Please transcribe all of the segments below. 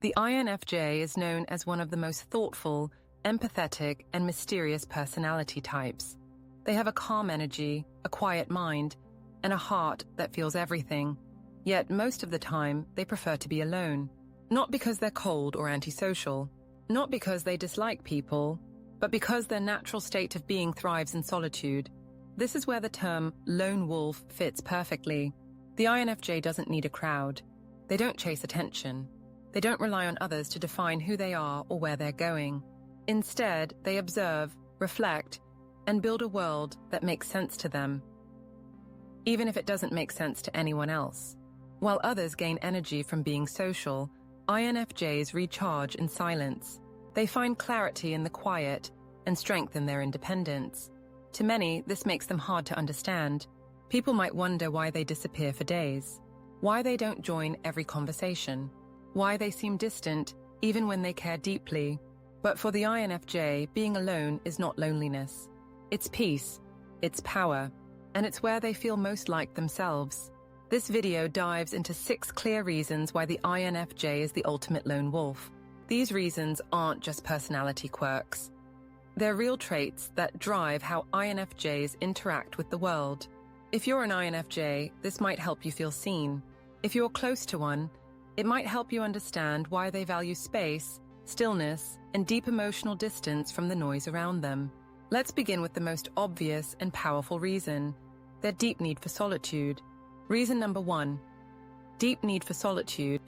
The INFJ is known as one of the most thoughtful, empathetic, and mysterious personality types. They have a calm energy, a quiet mind, and a heart that feels everything. Yet most of the time, they prefer to be alone. Not because they're cold or antisocial, not because they dislike people, but because their natural state of being thrives in solitude. This is where the term lone wolf fits perfectly. The INFJ doesn't need a crowd. They don't chase attention. They don't rely on others to define who they are or where they're going. Instead, they observe, reflect, and build a world that makes sense to them, even if it doesn't make sense to anyone else. While others gain energy from being social, INFJs recharge in silence. They find clarity in the quiet and strength in their independence. To many, this makes them hard to understand. People might wonder why they disappear for days, why they don't join every conversation, why they seem distant even when they care deeply. But for the INFJ, being alone is not loneliness. It's peace, it's power, and it's where they feel most like themselves. This video dives into 6 clear reasons why the INFJ is the ultimate lone wolf. These reasons aren't just personality quirks. They're real traits that drive how INFJs interact with the world. If you're an INFJ, this might help you feel seen. If you're close to one, it might help you understand why they value space, stillness, and deep emotional distance from the noise around them. Let's begin with the most obvious and powerful reason: their deep need for solitude. Reason number 1. Deep need for solitude.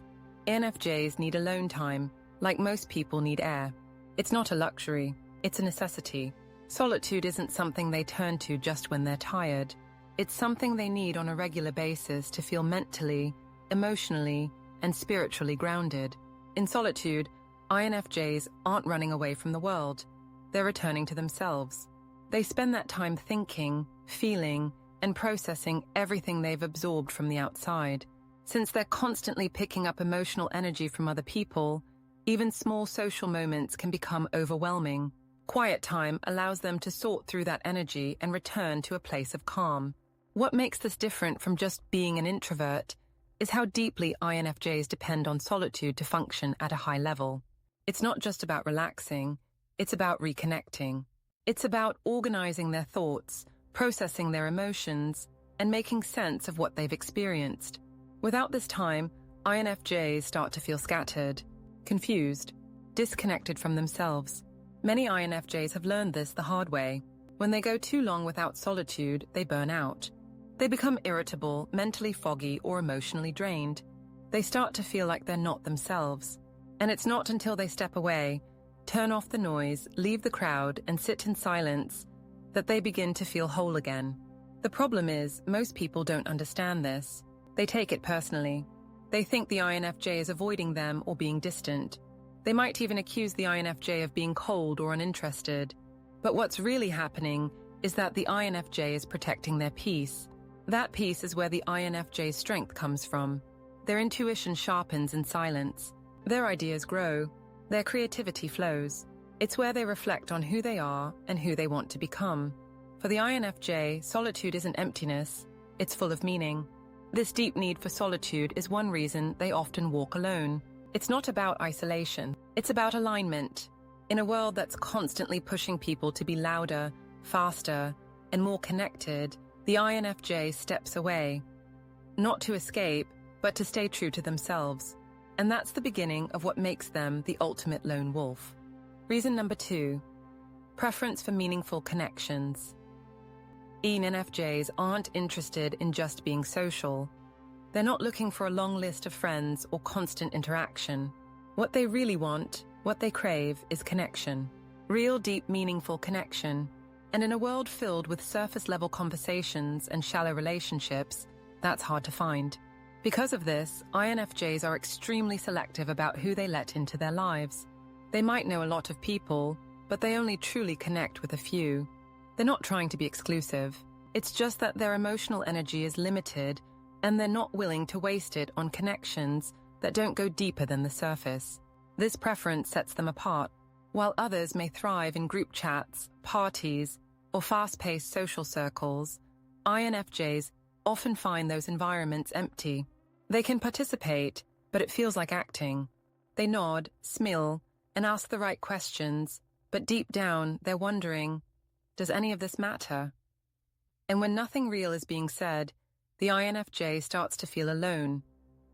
INFJs need alone time, like most people need air. It's not a luxury, it's a necessity. Solitude isn't something they turn to just when they're tired. It's something they need on a regular basis to feel mentally, emotionally, and spiritually grounded. In solitude, INFJs aren't running away from the world. They're returning to themselves. They spend that time thinking, feeling, and processing everything they've absorbed from the outside. Since they're constantly picking up emotional energy from other people, even small social moments can become overwhelming. Quiet time allows them to sort through that energy and return to a place of calm. What makes this different from just being an introvert is how deeply INFJs depend on solitude to function at a high level. It's not just about relaxing, it's about reconnecting. It's about organizing their thoughts, processing their emotions, and making sense of what they've experienced. Without this time, INFJs start to feel scattered, confused, disconnected from themselves. Many INFJs have learned this the hard way. When they go too long without solitude, they burn out. They become irritable, mentally foggy, or emotionally drained. They start to feel like they're not themselves. And it's not until they step away, turn off the noise, leave the crowd, and sit in silence that they begin to feel whole again. The problem is, most people don't understand this. They take it personally. They think the INFJ is avoiding them or being distant. They might even accuse the INFJ of being cold or uninterested. But what's really happening is that the INFJ is protecting their peace. That peace is where the INFJ's strength comes from. Their intuition sharpens in silence. Their ideas grow. Their creativity flows. It's where they reflect on who they are and who they want to become. For the INFJ, solitude isn't emptiness, it's full of meaning. This deep need for solitude is one reason they often walk alone. It's not about isolation, it's about alignment. In a world that's constantly pushing people to be louder, faster, and more connected, the INFJ steps away. Not to escape, but to stay true to themselves. And that's the beginning of what makes them the ultimate lone wolf. Reason number 2. Preference for meaningful connections. INFJs aren't interested in just being social. They're not looking for a long list of friends or constant interaction. What they really want, what they crave, is connection. Real, deep, meaningful connection. And in a world filled with surface-level conversations and shallow relationships, that's hard to find. Because of this, INFJs are extremely selective about who they let into their lives. They might know a lot of people, but they only truly connect with a few. They're not trying to be exclusive. It's just that their emotional energy is limited, and they're not willing to waste it on connections that don't go deeper than the surface. This preference sets them apart. While others may thrive in group chats, parties, or fast-paced social circles, INFJs often find those environments empty. They can participate, but it feels like acting. They nod, smile, and ask the right questions, but deep down they're wondering, does any of this matter? And when nothing real is being said, the INFJ starts to feel alone,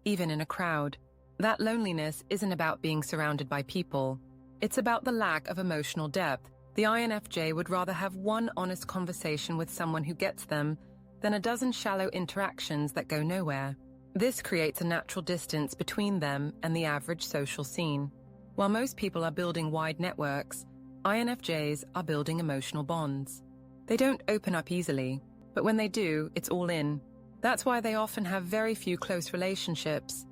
even in a crowd. That loneliness isn't about being surrounded by people. It's about the lack of emotional depth. The INFJ would rather have one honest conversation with someone who gets them than a dozen shallow interactions that go nowhere. This creates a natural distance between them and the average social scene. While most people are building wide networks, INFJs are building emotional bonds. They don't open up easily, but when they do, it's all in. That's why they often have very few close relationships.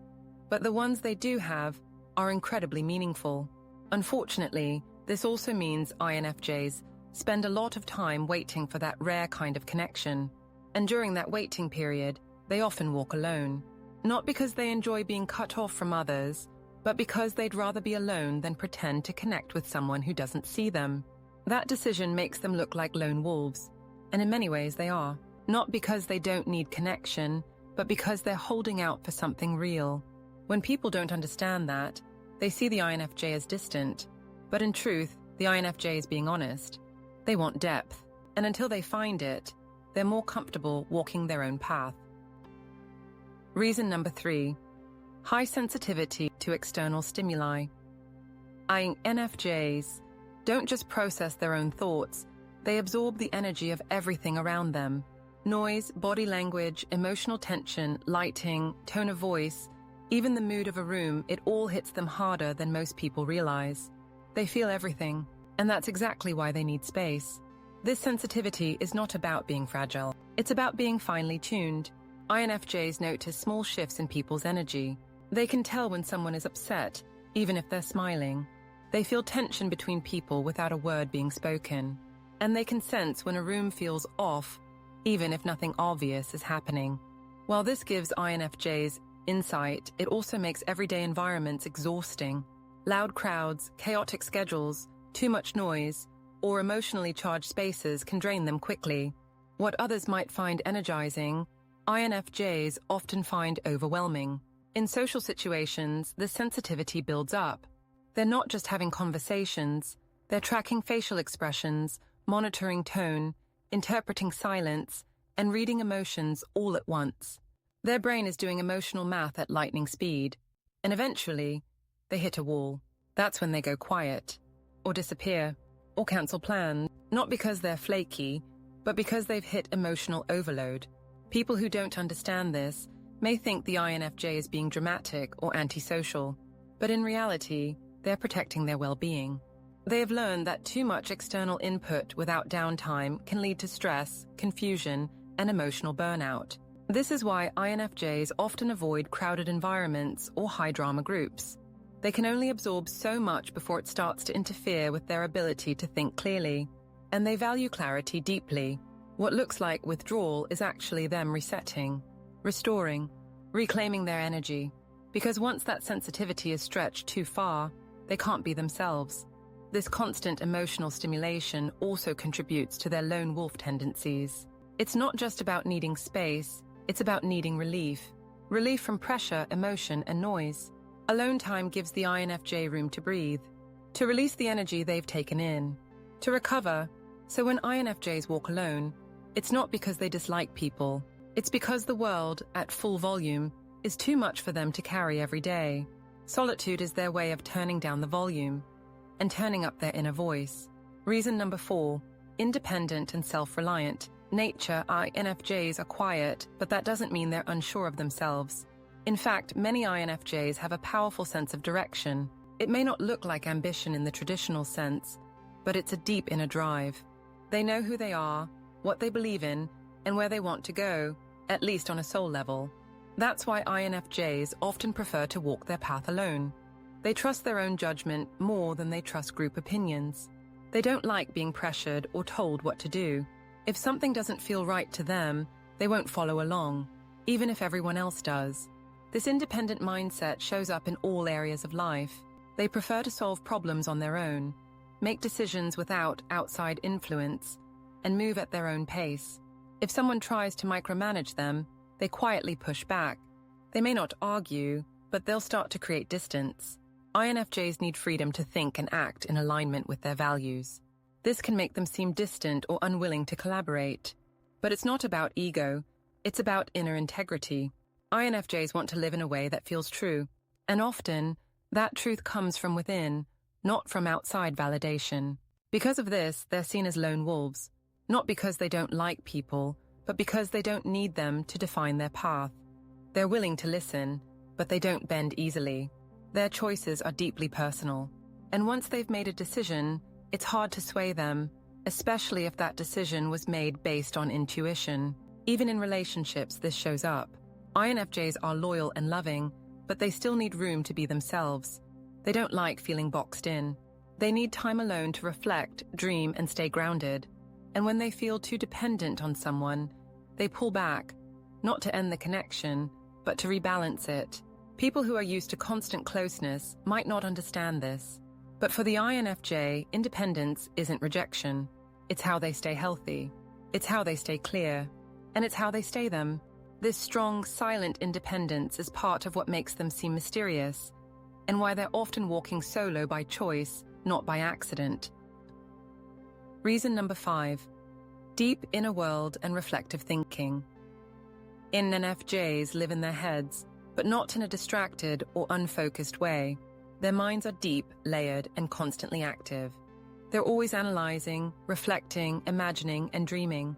But the ones they do have are incredibly meaningful. Unfortunately, this also means INFJs spend a lot of time waiting for that rare kind of connection. And during that waiting period, they often walk alone. Not because they enjoy being cut off from others, but because they'd rather be alone than pretend to connect with someone who doesn't see them. That decision makes them look like lone wolves, and in many ways they are. Not because they don't need connection, but because they're holding out for something real. When people don't understand that, they see the INFJ as distant. But in truth, the INFJ is being honest. They want depth, and until they find it, they're more comfortable walking their own path. Reason number 3, high sensitivity to external stimuli. INFJs don't just process their own thoughts, they absorb the energy of everything around them. Noise, body language, emotional tension, lighting, tone of voice, even the mood of a room, it all hits them harder than most people realize. They feel everything, and that's exactly why they need space. This sensitivity is not about being fragile. It's about being finely tuned. INFJs notice small shifts in people's energy. They can tell when someone is upset, even if they're smiling. They feel tension between people without a word being spoken. And they can sense when a room feels off, even if nothing obvious is happening. While this gives INFJs insight, it also makes everyday environments exhausting. Loud crowds, chaotic schedules, too much noise, or emotionally charged spaces can drain them quickly. What others might find energizing, INFJs often find overwhelming. In social situations, this sensitivity builds up. They're not just having conversations, they're tracking facial expressions, monitoring tone, interpreting silence, and reading emotions all at once. Their brain is doing emotional math at lightning speed, and eventually, they hit a wall. That's when they go quiet, or disappear, or cancel plans, not because they're flaky, but because they've hit emotional overload. People who don't understand this may think the INFJ is being dramatic or antisocial, but in reality, they're protecting their well-being. They have learned that too much external input without downtime can lead to stress, confusion, and emotional burnout. This is why INFJs often avoid crowded environments or high-drama groups. They can only absorb so much before it starts to interfere with their ability to think clearly, and they value clarity deeply. What looks like withdrawal is actually them resetting, restoring, reclaiming their energy, because once that sensitivity is stretched too far, they can't be themselves. This constant emotional stimulation also contributes to their lone wolf tendencies. It's not just about needing space, it's about needing relief. Relief from pressure, emotion, and noise. Alone time gives the INFJ room to breathe, to release the energy they've taken in, to recover. So when INFJs walk alone, it's not because they dislike people. It's because the world, at full volume, is too much for them to carry every day. Solitude is their way of turning down the volume and turning up their inner voice. Reason number 4, independent and self-reliant. Nature, INFJs are quiet, but that doesn't mean they're unsure of themselves. In fact, many INFJs have a powerful sense of direction. It may not look like ambition in the traditional sense, but it's a deep inner drive. They know who they are, what they believe in, and where they want to go, at least on a soul level. That's why INFJs often prefer to walk their path alone. They trust their own judgment more than they trust group opinions. They don't like being pressured or told what to do. If something doesn't feel right to them, they won't follow along, even if everyone else does. This independent mindset shows up in all areas of life. They prefer to solve problems on their own, make decisions without outside influence, and move at their own pace. If someone tries to micromanage them, they quietly push back. They may not argue, but they'll start to create distance. INFJs need freedom to think and act in alignment with their values. This can make them seem distant or unwilling to collaborate. But it's not about ego, it's about inner integrity. INFJs want to live in a way that feels true, and often, that truth comes from within, not from outside validation. Because of this, they're seen as lone wolves, not because they don't like people, but because they don't need them to define their path. They're willing to listen, but they don't bend easily. Their choices are deeply personal, and once they've made a decision, it's hard to sway them, especially if that decision was made based on intuition. Even in relationships, this shows up. INFJs are loyal and loving, but they still need room to be themselves. They don't like feeling boxed in. They need time alone to reflect, dream, and stay grounded. And when they feel too dependent on someone, they pull back, not to end the connection, but to rebalance it. People who are used to constant closeness might not understand this. But for the INFJ, independence isn't rejection. It's how they stay healthy. It's how they stay clear. And it's how they stay them. This strong, silent independence is part of what makes them seem mysterious, and why they're often walking solo by choice, not by accident. Reason number 5. Deep inner world and reflective thinking. INFJs live in their heads, but not in a distracted or unfocused way. Their minds are deep, layered, and constantly active. They're always analyzing, reflecting, imagining, and dreaming.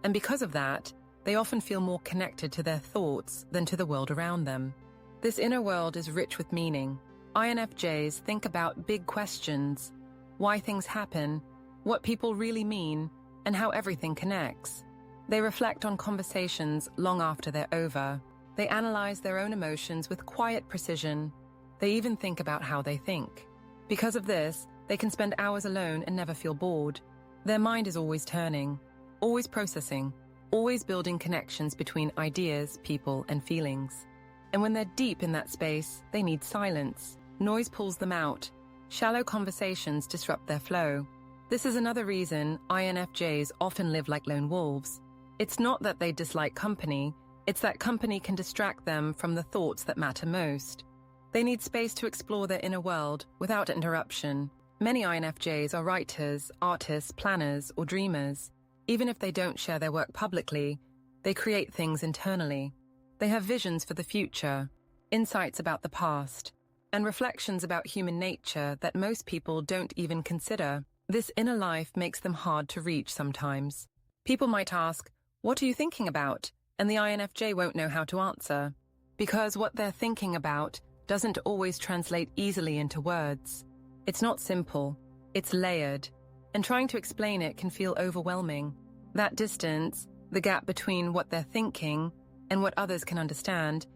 And because of that, they often feel more connected to their thoughts than to the world around them. This inner world is rich with meaning. INFJs think about big questions: why things happen, what people really mean, and how everything connects. They reflect on conversations long after they're over. They analyze their own emotions with quiet precision. They even think about how they think. Because of this, they can spend hours alone and never feel bored. Their mind is always turning, always processing, always building connections between ideas, people, and feelings. And when they're deep in that space, they need silence. Noise pulls them out. Shallow conversations disrupt their flow. This is another reason INFJs often live like lone wolves. It's not that they dislike company, it's that company can distract them from the thoughts that matter most. They need space to explore their inner world without interruption. Many INFJs are writers, artists, planners, or dreamers. Even if they don't share their work publicly, they create things internally. They have visions for the future, insights about the past, and reflections about human nature that most people don't even consider. This inner life makes them hard to reach sometimes. People might ask, "What are you thinking about?" And the INFJ won't know how to answer, because what they're thinking about doesn't always translate easily into words. It's not simple, it's layered, and trying to explain it can feel overwhelming. That distance, the gap between what they're thinking and what others can understand,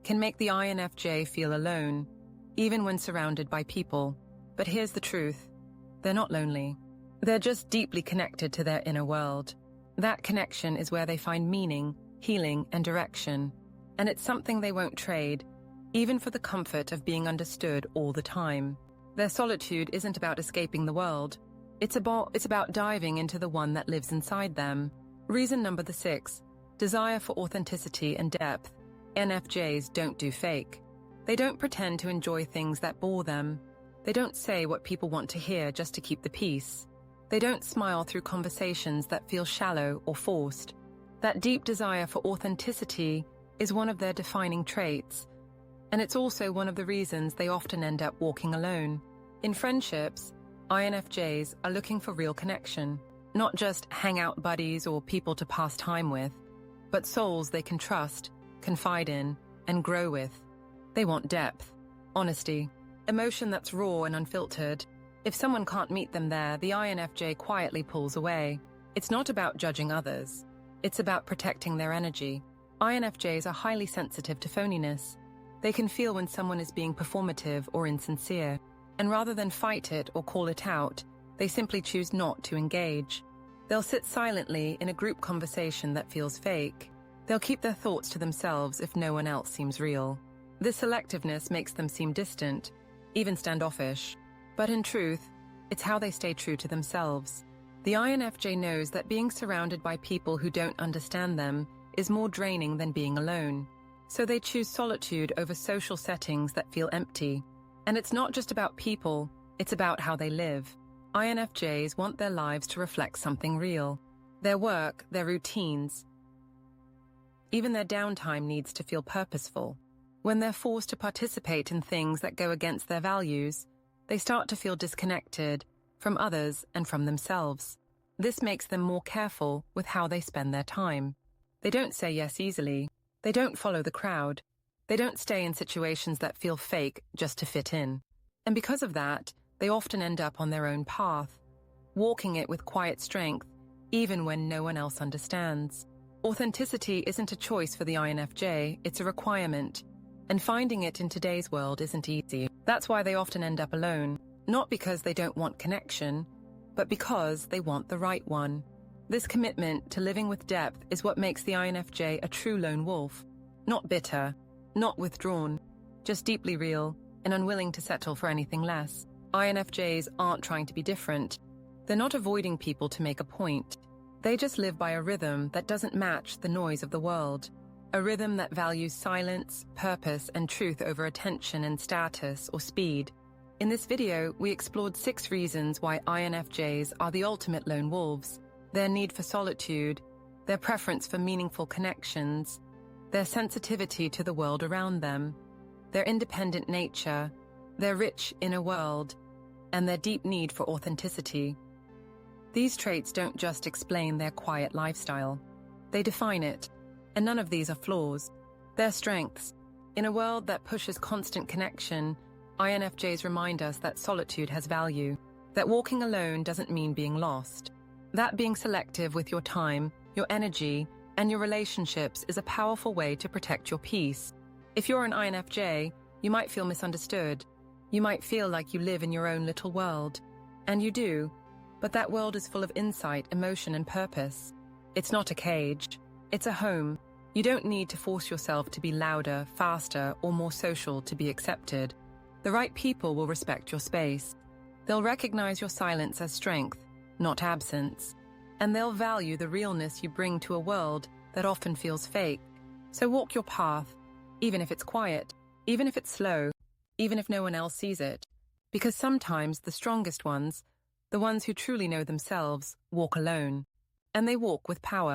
can make the INFJ feel alone, even when surrounded by people. But here's the truth: they're not lonely. They're just deeply connected to their inner world. That connection is where they find meaning, healing, and direction. And it's something they won't trade, even for the comfort of being understood all the time. Their solitude isn't about escaping the world. It's about diving into the one that lives inside them. Reason number 6. Desire for authenticity and depth. INFJs don't do fake. They don't pretend to enjoy things that bore them. They don't say what people want to hear just to keep the peace. They don't smile through conversations that feel shallow or forced. That deep desire for authenticity is one of their defining traits, and it's also one of the reasons they often end up walking alone. In friendships, INFJs are looking for real connection, not just hangout buddies or people to pass time with, but souls they can trust, confide in, and grow with. They want depth, honesty, emotion that's raw and unfiltered. If someone can't meet them there, the INFJ quietly pulls away. It's not about judging others. It's about protecting their energy. INFJs are highly sensitive to phoniness. They can feel when someone is being performative or insincere, and rather than fight it or call it out, they simply choose not to engage. They'll sit silently in a group conversation that feels fake. They'll keep their thoughts to themselves if no one else seems real. This selectiveness makes them seem distant, even standoffish. But in truth, it's how they stay true to themselves. The INFJ knows that being surrounded by people who don't understand them is more draining than being alone. So they choose solitude over social settings that feel empty. And it's not just about people, it's about how they live. INFJs want their lives to reflect something real. Their work, their routines, even their downtime needs to feel purposeful. When they're forced to participate in things that go against their values, they start to feel disconnected from others and from themselves. This makes them more careful with how they spend their time. They don't say yes easily. They don't follow the crowd. They don't stay in situations that feel fake just to fit in. And because of that, they often end up on their own path, walking it with quiet strength, even when no one else understands. Authenticity isn't a choice for the INFJ, it's a requirement. And finding it in today's world isn't easy. That's why they often end up alone, not because they don't want connection, but because they want the right one. This commitment to living with depth is what makes the INFJ a true lone wolf. Not bitter, not withdrawn, just deeply real and unwilling to settle for anything less. INFJs aren't trying to be different. They're not avoiding people to make a point. They just live by a rhythm that doesn't match the noise of the world. A rhythm that values silence, purpose, and truth over attention and status or speed. In this video, we explored 6 reasons why INFJs are the ultimate lone wolves. Their need for solitude, their preference for meaningful connections, their sensitivity to the world around them, their independent nature, their rich inner world, and their deep need for authenticity. These traits don't just explain their quiet lifestyle. They define it, and none of these are flaws. They're strengths. In a world that pushes constant connection, INFJs remind us that solitude has value, that walking alone doesn't mean being lost, that being selective with your time, your energy, and your relationships is a powerful way to protect your peace. If you're an INFJ, you might feel misunderstood. You might feel like you live in your own little world. And you do, but that world is full of insight, emotion, and purpose. It's not a cage. It's a home. You don't need to force yourself to be louder, faster, or more social to be accepted. The right people will respect your space. They'll recognize your silence as strength, not absence. And they'll value the realness you bring to a world that often feels fake. So walk your path, even if it's quiet, even if it's slow, even if no one else sees it. Because sometimes the strongest ones, the ones who truly know themselves, walk alone. And they walk with power.